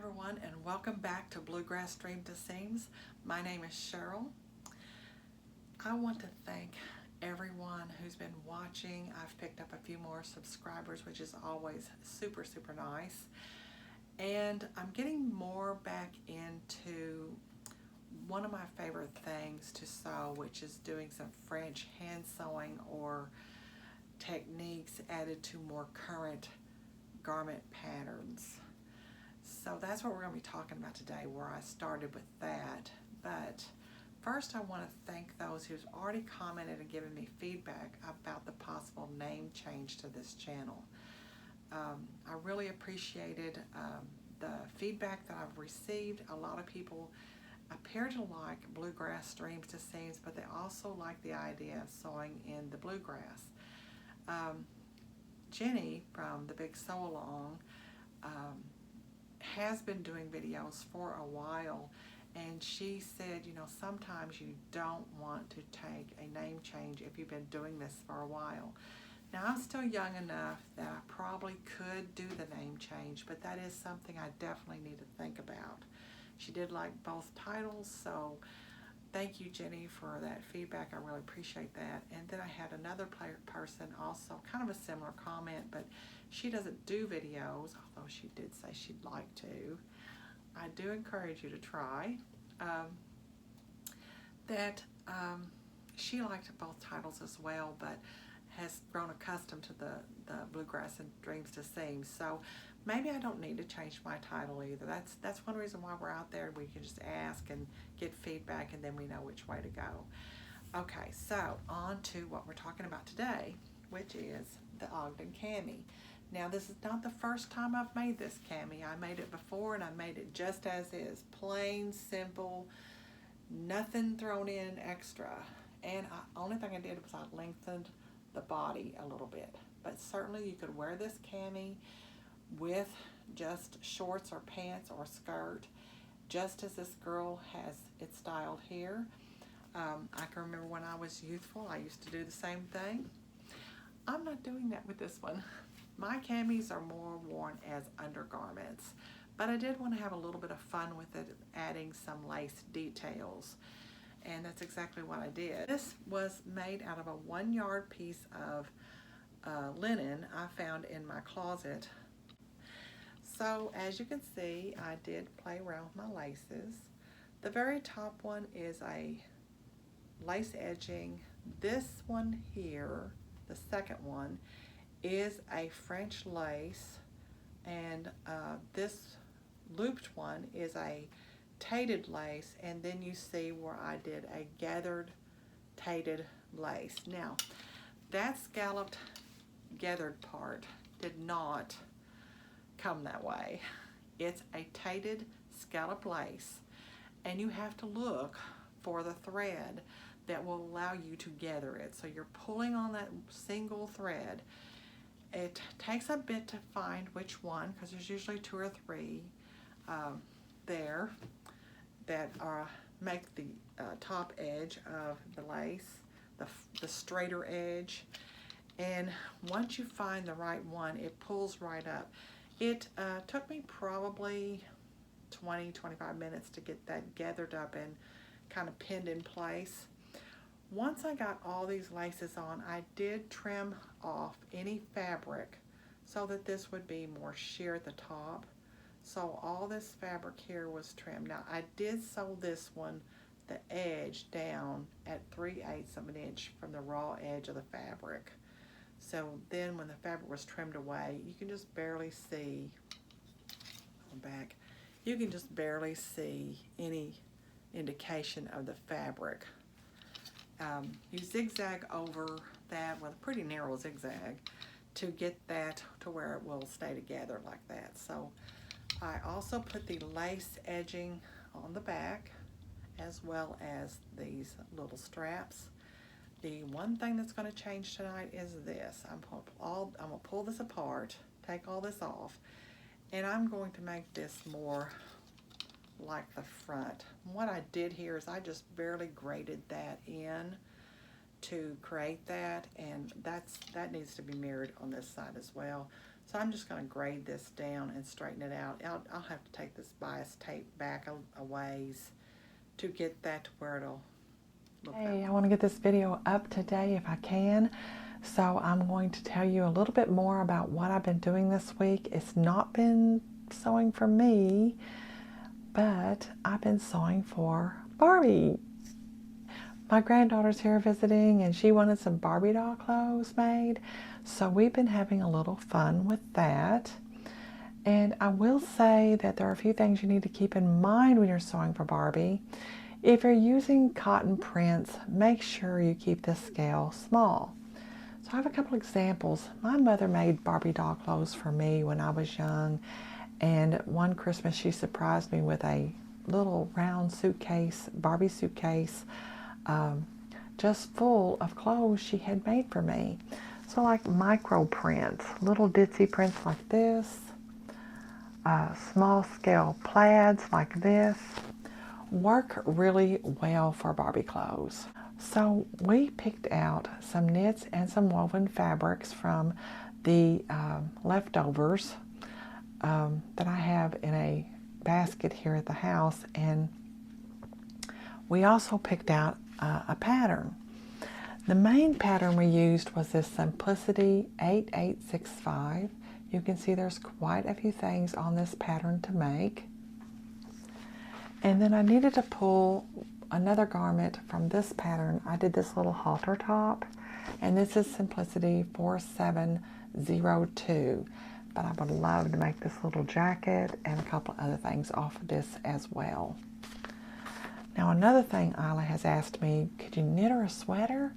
everyone, and welcome back to Bluegrass Dream to Seams. My name is Cheryl. I want to thank everyone who's been watching. I've picked up a few more subscribers, which is always super nice. And I'm getting more back into one of my favorite things to sew, which is doing some French hand sewing or techniques added to more current garment patterns. So that's what we're going to be talking about today, where I started with that. But first I want to thank those who've already commented and given me feedback about the possible name change to this channel. I really appreciated the feedback that I've received. A lot of people appear to like Bluegrass Dreams to Seams, but they also like the idea of sewing in the bluegrass. Jenny from the Big Sew Along has been doing videos for a while, and she said, you know, sometimes you don't want to take a name change if you've been doing this for a while. Now, I'm still young enough that I probably could do the name change, but that is something I definitely need to think about. She did like both titles, so thank you, Jenny, for that feedback. I really appreciate that. And then I had another person also, kind of a similar comment, but she doesn't do videos, although she did say she'd like to. I do encourage you to try. She liked both titles as well, but has grown accustomed to the Bluegrass and Dreams to Seams. So maybe I don't need to change my title either. That's one reason why we're out there. We can just ask and get feedback, and then we know which way to go. Okay, so on to what we're talking about today, which is the Ogden Cami. Now, this is not the first time I've made this cami. I made it before, and I made it just as is. Plain, simple, nothing thrown in extra. And the only thing I did was I lengthened the body a little bit. But certainly you could wear this cami with just shorts or pants or skirt, just as this girl has it styled here. I can remember when I was youthful, I used to do the same thing. I'm not doing that with this one. My camis are more worn as undergarments, but I did want to have a little bit of fun with it, adding some lace details, and that's exactly what I did. This was made out of a 1 yard piece of linen I found in my closet. So as you can see, I did play around with my laces. The very top one is a lace edging. This one here, the second one, is a French lace, and this looped one is a tated lace, and then you see where I did a gathered tated lace. Now, that scalloped gathered part did not come that way. It's a tated scallop lace, and you have to look for the thread that will allow you to gather it. So you're pulling on that single thread. It takes a bit to find which one, because there's usually 2 or 3 there that make the top edge of the lace, the straighter edge. And once you find the right one, it pulls right up. It took me probably 20-25 minutes to get that gathered up and kind of pinned in place. Once I got all these laces on, I did trim off any fabric so that this would be more sheer at the top. So all this fabric here was trimmed. Now, I did sew this one, the edge, down at 3/8 of an inch from the raw edge of the fabric. So then when the fabric was trimmed away, you can just barely see, back, you can just barely see any indication of the fabric. You zigzag over that with a pretty narrow zigzag to get that to where it will stay together like that. So I also put the lace edging on the back, as well as these little straps. The one thing that's going to change tonight is this. I'm going to pull this apart, take all this off, and I'm going to make this more like the front. What I did here is I just barely graded that in to create that, and that needs to be mirrored on this side as well. So I'm just going to grade this down and straighten it out. I'll have to take this bias tape back a ways to get that to where it'll look. Hey, I want to get this video up today if I can. So I'm going to tell you a little bit more about what I've been doing this week. It's not been sewing for me, but I've been sewing for Barbie. My granddaughter's here visiting and she wanted some Barbie doll clothes made. So we've been having a little fun with that. And I will say that there are a few things you need to keep in mind when you're sewing for Barbie. If you're using cotton prints, make sure you keep the scale small. So I have a couple examples. My mother made Barbie doll clothes for me when I was young, and one Christmas she surprised me with a little round suitcase, Barbie suitcase, just full of clothes she had made for me. So like micro prints, little ditzy prints like this, small scale plaids like this, work really well for Barbie clothes. So we picked out some knits and some woven fabrics from the leftovers that I have in a basket here at the house, and we also picked out a pattern. The main pattern we used was this Simplicity 8865. You can see there's quite a few things on this pattern to make. And then I needed to pull another garment from this pattern. I did this little halter top, and this is Simplicity 4702. But I would love to make this little jacket and a couple other things off of this as well. Now another thing Isla has asked me, could you knit her a sweater?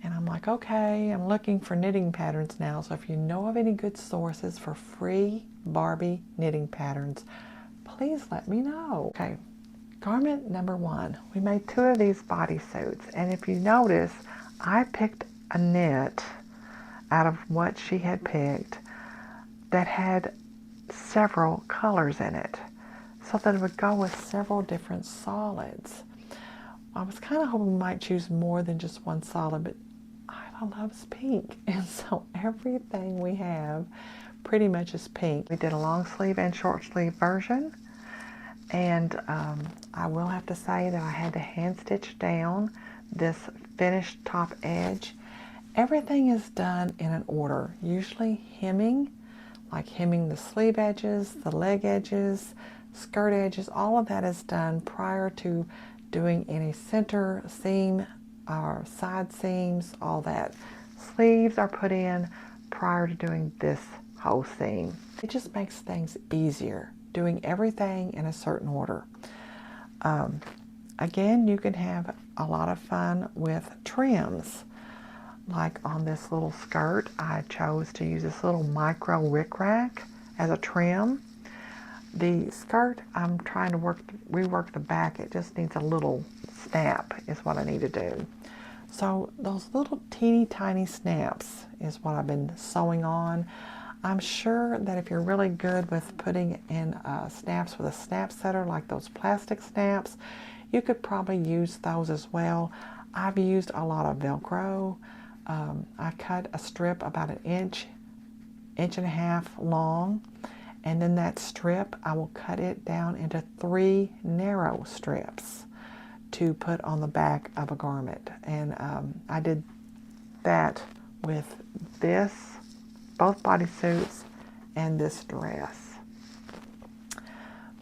And I'm like, okay, I'm looking for knitting patterns now, so if you know of any good sources for free Barbie knitting patterns, please let me know. Okay, garment number 1. We made 2 of these bodysuits, and if you notice, I picked a knit out of what she had picked that had several colors in it, so that it would go with several different solids. I was kind of hoping we might choose more than just one solid, but Isla loves pink, and so everything we have pretty much is pink. We did a long sleeve and short sleeve version, and I will have to say that I had to hand stitch down this finished top edge. Everything is done in an order, usually hemming, like hemming the sleeve edges, the leg edges, skirt edges, all of that is done prior to doing any center seam or side seams, all that. Sleeves are put in prior to doing this whole seam. It just makes things easier, doing everything in a certain order. Again, you can have a lot of fun with trims. Like on this little skirt, I chose to use this little micro rickrack as a trim. The skirt, I'm trying to rework the back. It just needs a little snap is what I need to do. So those little teeny tiny snaps is what I've been sewing on. I'm sure that if you're really good with putting in snaps with a snap setter, like those plastic snaps, you could probably use those as well. I've used a lot of Velcro. I cut a strip about an inch and a half long, and then that strip, I will cut it down into 3 narrow strips to put on the back of a garment. And I did that with this, both bodysuits, and this dress.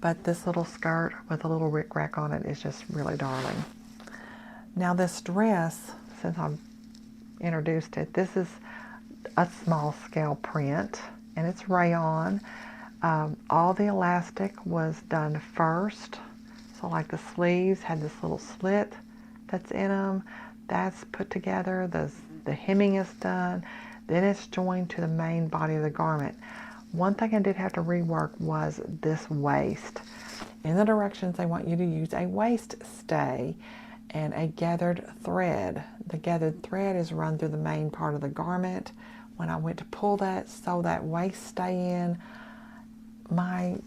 But this little skirt with a little rickrack on it is just really darling. Now this dress, since I've introduced it, this is a small scale print, and it's rayon. All the elastic was done first. So like the sleeves had this little slit that's in them. That's put together. The hemming is done. Then it's joined to the main body of the garment. One thing I did have to rework was this waist. In the directions, they want you to use a waist stay and a gathered thread. The gathered thread is run through the main part of the garment. When I went to pull that, sew that waist stay in, my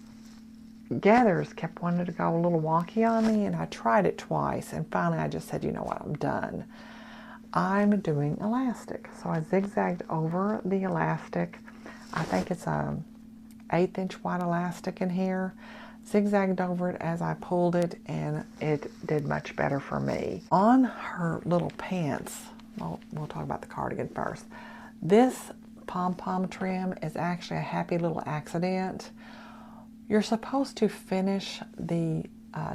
gathers kept wanting to go a little wonky on me, and I tried it twice, and finally I just said, you know what, I'm done. I'm doing elastic. So I zigzagged over the elastic. I think it's a 1/8 inch wide elastic in here. Zigzagged over it as I pulled it, and it did much better for me. On her little pants, well, we'll talk about the cardigan first. This pom-pom trim is actually a happy little accident. You're supposed to finish the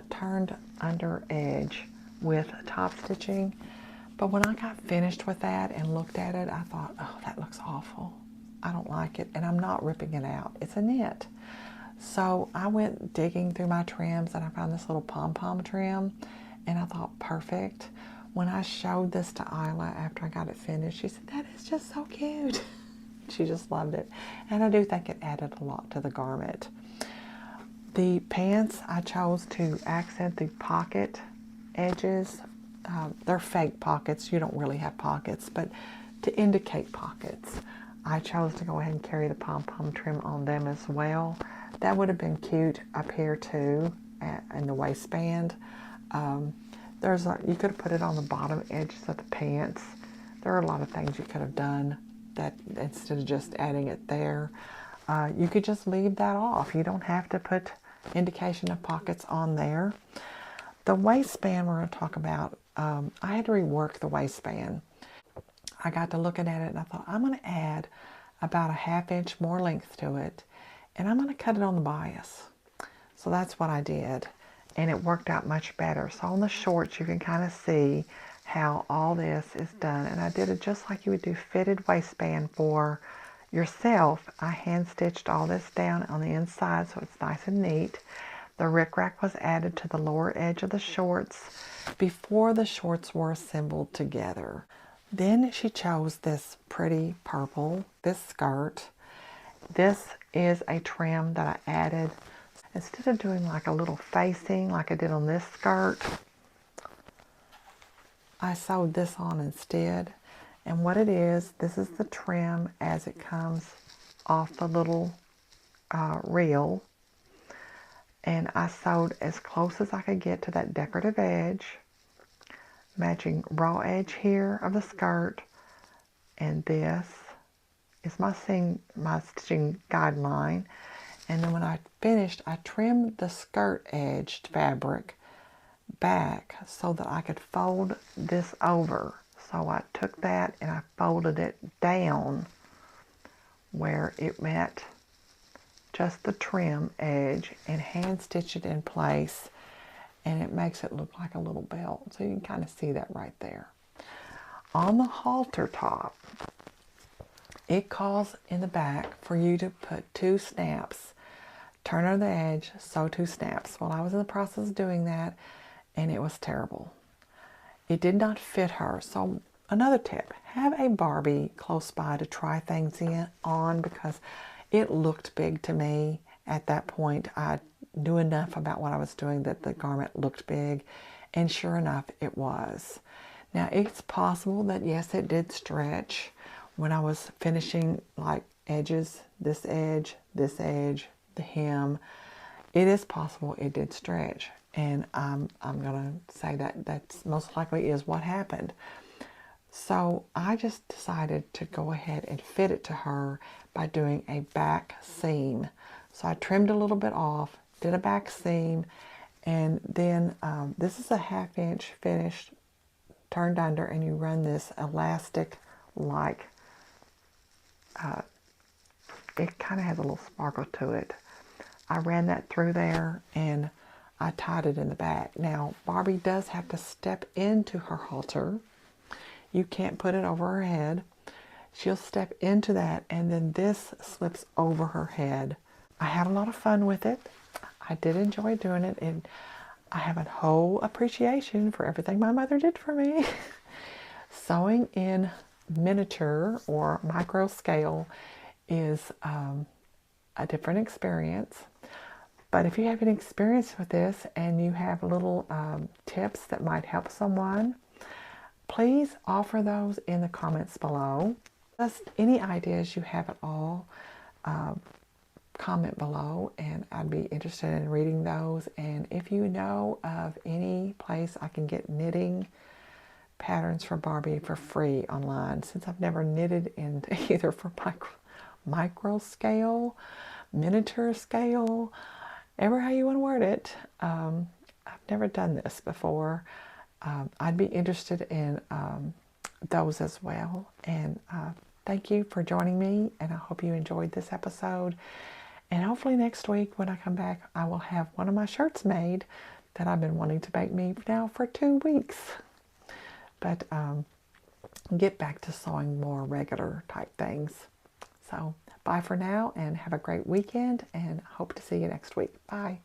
turned under edge with top stitching, but when I got finished with that and looked at it, I thought, oh, that looks awful. I don't like it, and I'm not ripping it out. It's a knit. So I went digging through my trims, and I found this little pom-pom trim, and I thought, perfect. When I showed this to Isla after I got it finished, she said, that is just so cute. She just loved it, and I do think it added a lot to the garment. The pants, I chose to accent the pocket edges. They're fake pockets. You don't really have pockets, but to indicate pockets, I chose to go ahead and carry the pom-pom trim on them as well. That would have been cute up here too, in the waistband. You could have put it on the bottom edges of the pants. There are a lot of things you could have done that instead of just adding it there. You could just leave that off. You don't have to put indication of pockets on there. The waistband we're going to talk about, I had to rework the waistband. I got to looking at it and I thought, I'm going to add about a 1/2 inch more length to it, and I'm going to cut it on the bias. So that's what I did, and it worked out much better. So on the shorts, you can kind of see how all this is done, and I did it just like you would do fitted waistband for yourself. I hand stitched all this down on the inside so it's nice and neat. The rickrack was added to the lower edge of the shorts before the shorts were assembled together. Then she chose this pretty purple, this skirt. This is a trim that I added. Instead of doing like a little facing like I did on this skirt, I sewed this on instead. And what it is, this is the trim as it comes off the little reel. And I sewed as close as I could get to that decorative edge, matching raw edge here of the skirt. And this is my stitching guideline. And then when I finished, I trimmed the skirt edged fabric back so that I could fold this over. So I took that and I folded it down where it met just the trim edge and hand stitched it in place, and it makes it look like a little belt. So you can kind of see that right there. On the halter top, it calls in the back for you to put 2 snaps, turn on the edge, sew 2 snaps. Well, I was in the process of doing that, and it was terrible. It did not fit her. So another tip, have a Barbie close by to try things on, because it looked big to me at that point. I knew enough about what I was doing that the garment looked big, and sure enough, it was. Now, it's possible that, yes, it did stretch when I was finishing like edges, this edge, the hem. It is possible it did stretch, and I'm going to say that that's most likely is what happened. So I just decided to go ahead and fit it to her by doing a back seam. So I trimmed a little bit off, did a back seam, and then this is a 1/2 inch finished, turned under, and you run this elastic like, it kind of has a little sparkle to it. I ran that through there and I tied it in the back. Now, Barbie does have to step into her halter. You can't put it over her head. She'll step into that, and then this slips over her head. I had a lot of fun with it. I did enjoy doing it, and I have a whole appreciation for everything my mother did for me. Sewing in miniature or micro scale is a different experience. But if you have any experience with this and you have little tips that might help someone, please offer those in the comments below. Just any ideas you have at all, comment below, and I'd be interested in reading those. And if you know of any place I can get knitting patterns for Barbie for free online, since I've never knitted in either for micro scale, miniature scale, ever how you want to word it. I've never done this before. I'd be interested in those as well. And thank you for joining me, and I hope you enjoyed this episode. And hopefully next week when I come back, I will have one of my shirts made that I've been wanting to make me now for 2 weeks. But get back to sewing more regular type things. So bye for now, and have a great weekend, and hope to see you next week. Bye.